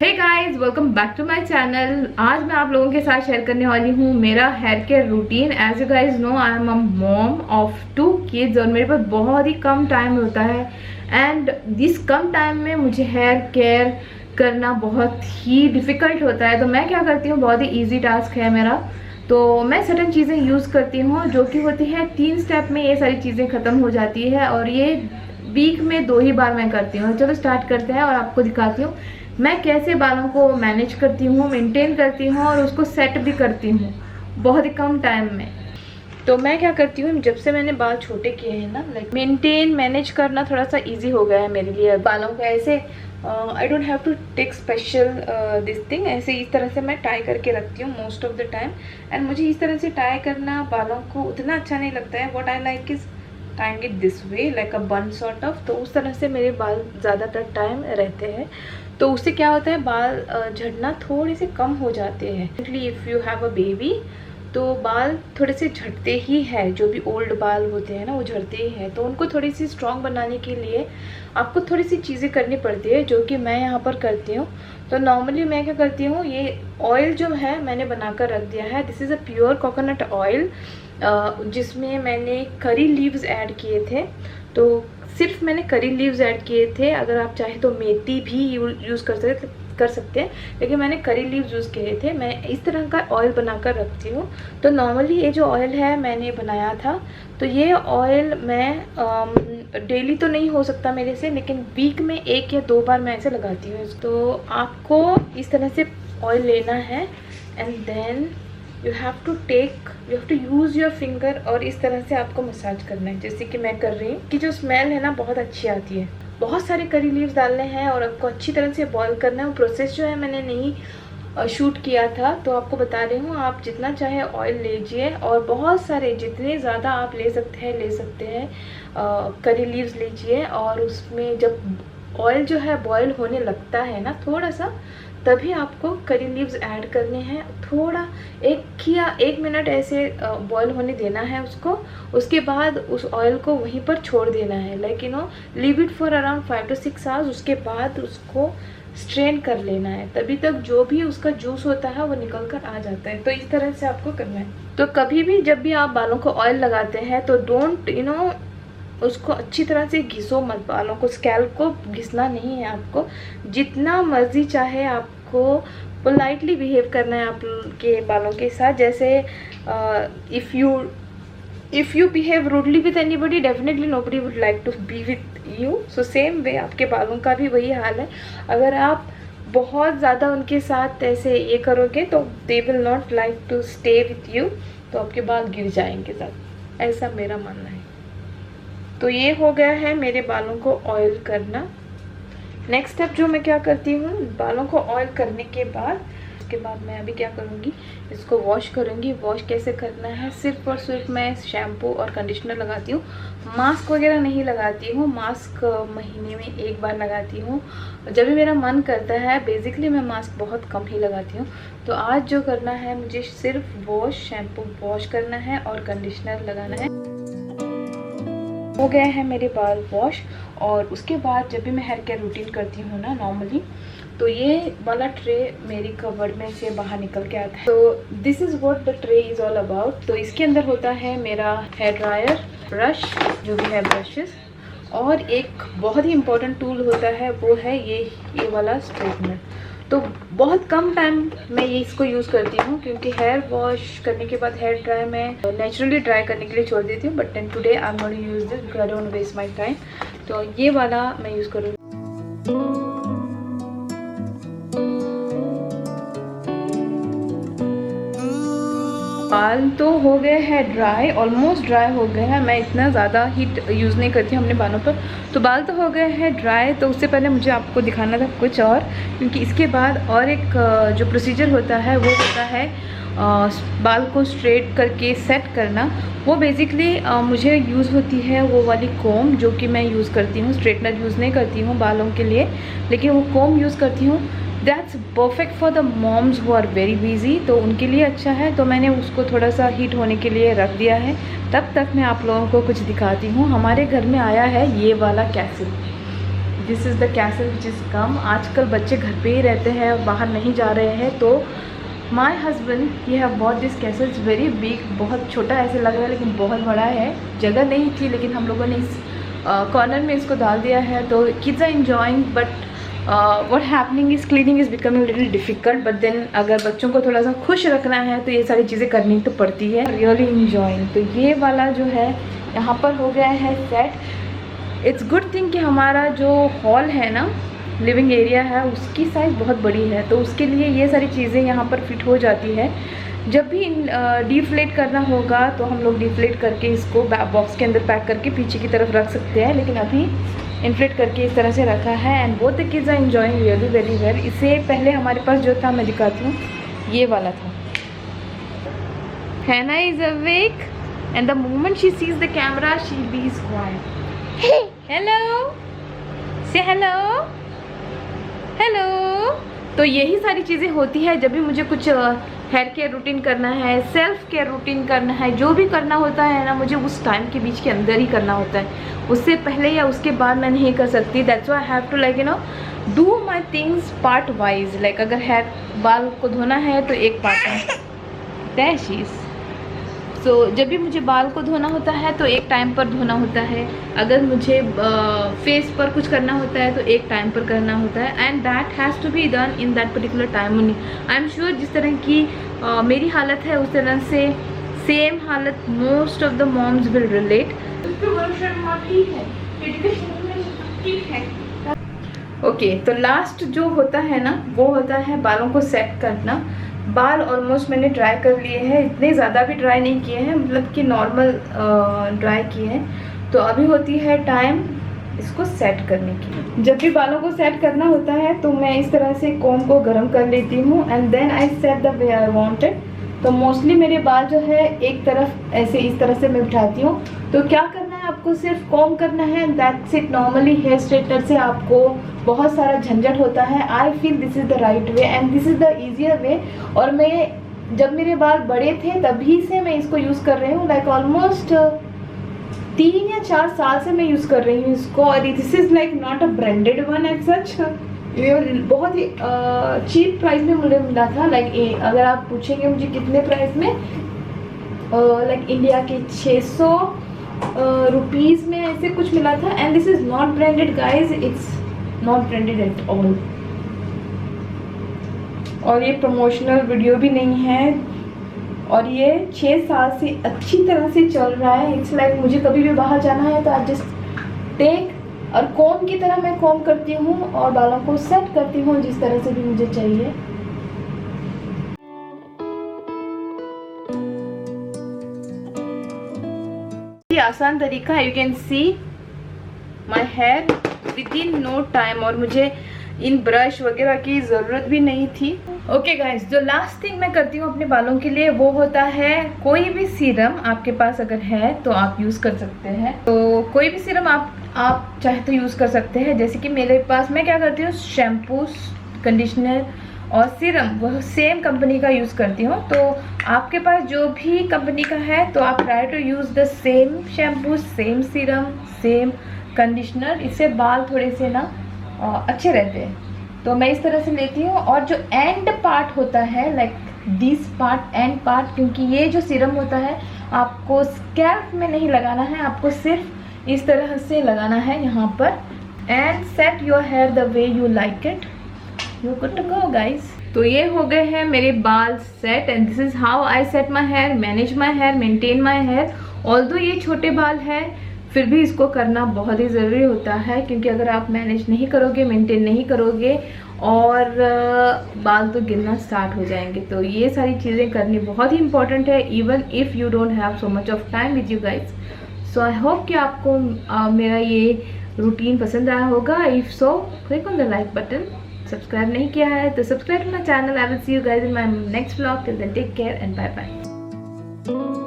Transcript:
Hey guys, welcome back to my channel. आज मैं आप लोगों के साथ शेयर करने वाली हूँ मेरा hair care routine. As you guys know, I am a mom of 2 kids और मेरे पास बहुत ही कम टाइम होता है। एंड दिस कम टाइम में मुझे हेयर केयर करना बहुत ही डिफ़िकल्ट होता है। तो मैं क्या करती हूँ, बहुत ही ईजी टास्क है मेरा। तो मैं सर्टन चीज़ें यूज़ करती हूँ जो कि होती है 3 स्टेप में ये सारी चीज़ें ख़त्म हो जाती है। और ये वीक में 2 ही बार मैं करती हूँ। चलो स्टार्ट करते हैं और आपको दिखाती हूँ मैं कैसे बालों को मैनेज करती हूँ, मेंटेन करती हूँ और उसको सेट भी करती हूँ बहुत ही कम टाइम में। तो मैं क्या करती हूँ, जब से मैंने बाल छोटे किए हैं ना, लाइक मेंटेन मैनेज करना थोड़ा सा इजी हो गया है मेरे लिए। बालों को ऐसे I don't have to take special this thing. ऐसे इस तरह से मैं टाई करके रखती हूँ most of the time. And मुझे इस तरह से टाई करना बालों को उतना अच्छा नहीं लगता है। What I like is tying it this way, like अ बन सॉर्ट ऑफ। तो उस तरह से मेरे बाल ज़्यादातर टाइम रहते हैं। तो उससे क्या होता है, बाल झड़ना थोड़े से कम हो जाते हैं। If you have a baby तो बाल थोड़े से झड़ते ही है। जो भी ओल्ड बाल होते हैं ना, वो झड़ते ही हैं। तो उनको थोड़ी सी स्ट्रॉन्ग बनाने के लिए आपको थोड़ी सी चीज़ें करनी पड़ती है, जो कि मैं यहाँ पर करती हूँ। तो नॉर्मली मैं क्या करती हूँ, ये ऑयल जो है मैंने बनाकर रख दिया है। This is a pure coconut oil, जिसमें मैंने करी लीव्स ऐड किए थे। तो सिर्फ मैंने करी लीव्स ऐड किए थे। अगर आप चाहें तो मेथी भी यूज़ कर सकते हैं, लेकिन मैंने करी लीव्स यूज़ किए थे। मैं इस तरह का ऑयल बनाकर रखती हूँ। तो नॉर्मली ये जो ऑयल है मैंने बनाया था। तो ये ऑयल मैं डेली तो नहीं हो सकता मेरे से, लेकिन वीक में 1 या 2 बार मैं ऐसे लगाती हूँ। तो आपको इस तरह से ऑयल लेना है and then you have to use your finger और इस तरह से आपको मसाज करना है, जैसे कि मैं कर रही हूँ। कि जो स्मेल है ना, बहुत अच्छी आती है। बहुत सारे करी लीव्स डालने हैं और आपको अच्छी तरह से बॉईल करना है। वो प्रोसेस जो है मैंने नहीं शूट किया था, तो आपको बता रही हूँ। आप जितना चाहे ऑयल लीजिए और बहुत सारे, जितने ज़्यादा आप ले सकते हैं करी लीव्स लीजिए। और उसमें जब ऑयल जो है बॉयल होने लगता है ना थोड़ा सा, तभी आपको करी लीव्स ऐड करने हैं। थोड़ा 1 मिनट ऐसे बॉयल होने देना है उसको। उसके बाद उस ऑयल को वहीं पर छोड़ देना है, like leave it for around 5 to 6 hours. उसके बाद उसको स्ट्रेन कर लेना है। तभी तक जो भी उसका जूस होता है वो निकल कर आ जाता है। तो इस तरह से आपको करना है। तो कभी भी जब भी आप बालों को ऑयल लगाते हैं तो डोंट उसको अच्छी तरह से घिसो मत। बालों को, स्कैल्प को घिसना नहीं है आपको। जितना मर्जी चाहे आपको पोलाइटली बिहेव करना है आपके बालों के साथ। जैसे if you behave rudely with anybody, definitely nobody would like to be with you. So same way आपके बालों का भी वही हाल है। अगर आप बहुत ज़्यादा उनके साथ ऐसे ये करोगे तो they will not like to stay with you. तो आपके बाल गिर जाएंगे ज़्यादा, ऐसा मेरा मानना है। तो ये हो गया है मेरे बालों को ऑयल करना। नेक्स्ट स्टेप जो मैं क्या करती हूँ, बालों को ऑयल करने के बाद, उसके बाद मैं अभी क्या करूँगी, इसको वॉश करूँगी। वॉश कैसे करना है, सिर्फ और सिर्फ मैं शैम्पू और कंडीशनर लगाती हूँ। मास्क वगैरह नहीं लगाती हूँ। मास्क महीने में 1 बार लगाती हूँ, जब भी मेरा मन करता है। बेसिकली मैं मास्क बहुत कम ही लगाती हूँ। तो आज जो करना है, मुझे सिर्फ शैम्पू वॉश करना है और कंडीशनर लगाना है। हो गए हैं मेरे बाल वॉश। और उसके बाद जब भी मैं हेयर केयर रूटीन करती हूँ ना नॉर्मली, तो ये वाला ट्रे मेरी कवर्ड में से बाहर निकल के आता है। तो this is what the tray is all about. तो इसके अंदर होता है मेरा हेयर ड्रायर, ब्रश, जो भी है ब्रशेस, और एक बहुत ही इम्पोर्टेंट टूल होता है, वो है ये वाला स्ट्रेटनर। तो बहुत कम टाइम मैं ये इसको यूज़ करती हूँ, क्योंकि हेयर वॉश करने के बाद हेयर ड्राई मैं नेचुरली ड्राई करने के लिए छोड़ देती हूँ। But then today I am going to use this because I don't waste my time. तो ये वाला मैं यूज़ करूँगी। बाल तो हो गए हैं ड्राई, ऑलमोस्ट ड्राई हो गए हैं। मैं इतना ज़्यादा हीट यूज़ नहीं करती हूँ अपने बालों पर। तो बाल तो हो गए हैं ड्राई। तो उससे पहले मुझे आपको दिखाना था कुछ और, क्योंकि इसके बाद और एक जो प्रोसीजर होता है वो होता है बाल को स्ट्रेट करके सेट करना। वो बेसिकली मुझे यूज़ होती है वो वाली कोम, जो कि मैं यूज़ करती हूँ। स्ट्रेटनर यूज़ नहीं करती हूँ बालों के लिए, लेकिन वो कोम यूज़ करती हूँ। That's perfect for the moms who are very busy. तो उनके लिए अच्छा है। तो मैंने उसको थोड़ा सा हीट होने के लिए रख दिया है। तब तक मैं आप लोगों को कुछ दिखाती हूँ। हमारे घर में आया है ये वाला castle. This is the castle which is come. आजकल बच्चे घर पे ही रहते हैं और बाहर नहीं जा रहे हैं, तो माई हस्बैंड ये have bought this castle. It's very big, बहुत छोटा ऐसे लग रहा है लेकिन बहुत बड़ा है। जगह नहीं थी लेकिन हम लोगों ने इस कॉर्नर में इसको डाल दिया है। तो kids are enjoying, but what happening is cleaning is becoming little difficult. But then अगर बच्चों को थोड़ा सा खुश रखना है तो ये सारी चीज़ें करनी तो पड़ती है। Really enjoying. तो ये वाला जो है यहाँ पर हो गया है सेट। इट्स गुड थिंग कि हमारा जो हॉल है ना, लिविंग एरिया है, उसकी साइज़ बहुत बड़ी है, तो उसके लिए ये सारी चीज़ें यहाँ पर फिट हो जाती है। जब भी डिफ्लेट करना होगा तो हम लोग डिफ्लेट करके इसको बॉक्स के अंदर पैक करके पीछे की तरफ रख सकते हैं, लेकिन अभी इन्फ्लेट करके इस तरह से रखा है। And both the kids are enjoying really very well. इससे पहले हमारे पास जो था, मैं दिखाती हूँ, ये वाला था। हैना is awake and the moment she sees the camera she be is quite. Hello, से हेलो हेलो। तो यही सारी चीज़ें होती है जब भी मुझे कुछ हेयर केयर रूटीन करना है, सेल्फ केयर रूटीन करना है, जो भी करना होता है ना, मुझे उस टाइम के बीच के अंदर ही करना होता है। उससे पहले या उसके बाद मैं नहीं कर सकती। That's why I have to like do my things part wise. Like अगर हेयर बाल को धोना है तो एक पार्ट है डैशीज। सो जब भी मुझे बाल को धोना होता है तो एक टाइम पर धोना होता है। अगर मुझे फेस पर कुछ करना होता है तो एक टाइम पर करना होता है। And that has to be done in that particular time only. I am sure जिस तरह की मेरी हालत है उस तरह से सेम हालत most of the moms will relate. Okay, तो लास्ट जो होता है ना, वो होता है बालों को सेट करना। बाल ऑलमोस्ट मैंने ड्राई कर लिए हैं, इतने ज़्यादा भी ड्राई नहीं किए हैं, मतलब कि नॉर्मल ड्राई किए हैं। तो अभी होती है टाइम इसको सेट करने की। जब भी बालों को सेट करना होता है तो मैं इस तरह से कॉम्ब को गर्म कर लेती हूँ and then I set the way I wanted. तो मोस्टली मेरे बाल जो है एक तरफ ऐसे इस तरह से मैं बिठाती हूँ। तो क्या करना है, आपको सिर्फ कॉम्ब करना है, that's it. Normally hair straightener से आपको बहुत सारा झंझट होता है। I feel this is the right way and this is the easier way. और मैं जब मेरे बाल बड़े थे तभी से मैं इसको यूज़ कर रही हूँ। लाइक ऑलमोस्ट 3 या 4 साल से मैं यूज़ कर रही हूँ इसको। और this is like not a branded one as such. ये बहुत ही चीप प्राइस में मुझे मिला था। लाइक अगर आप पूछेंगे मुझे कितने प्राइस में, लाइक इंडिया के 600 रुपीज़ में ऐसे कुछ मिला था। And this is not branded guys, it's not branded at all. और ये प्रमोशनल वीडियो भी नहीं है और ये 6 साल से अच्छी तरह से चल रहा है। इट्स लाइक मुझे कभी भी बाहर जाना है तो आई जस्ट टेक और कॉम्ब की तरह मैं कॉम्ब करती हूँ और बालों को सेट करती हूँ जिस तरह से भी मुझे चाहिए। ये आसान तरीका है, you can see my hair within no time. और मुझे इन ब्रश वगैरह की ज़रूरत भी नहीं थी। ओके गाइज, जो लास्ट थिंग मैं करती हूँ अपने बालों के लिए वो होता है कोई भी सीरम आपके पास अगर है तो आप यूज़ कर सकते हैं। तो कोई भी सीरम आप चाहे तो यूज़ कर सकते हैं। जैसे कि मेरे पास, मैं क्या करती हूँ, शैम्पू, कंडीशनर और सीरम वह सेम कंपनी का यूज़ करती हूँ। तो आपके पास जो भी कंपनी का है तो आप try to use the same shampoo, same serum, same conditioner. इससे बाल थोड़े से ना अच्छे रहते हैं। तो मैं इस तरह से लेती हूँ। और जो एंड पार्ट होता है, like this part, and part, क्योंकि ये जो सीरम होता है आपको स्कैल्प में नहीं लगाना है, आपको सिर्फ इस तरह से लगाना है यहाँ पर। And set your hair the way you like it, you good to go guys. तो ये हो गए हैं मेरे बाल set and this is how I set my hair, manage my hair, maintain my hair. Although ये छोटे बाल है फिर भी इसको करना बहुत ही ज़रूरी होता है, क्योंकि अगर आप मैनेज नहीं करोगे, मेंटेन नहीं करोगे और बाल तो गिरना स्टार्ट हो जाएंगे। तो ये सारी चीज़ें करनी बहुत ही इंपॉर्टेंट है, even if you don't have so much of time with you guys. So I hope कि आपको मेरा ये रूटीन पसंद आया होगा। If so click on the like button. Subscribe नहीं किया है तो subscribe to my channel. I will see you guys in my next vlog. Till then take care and bye bye.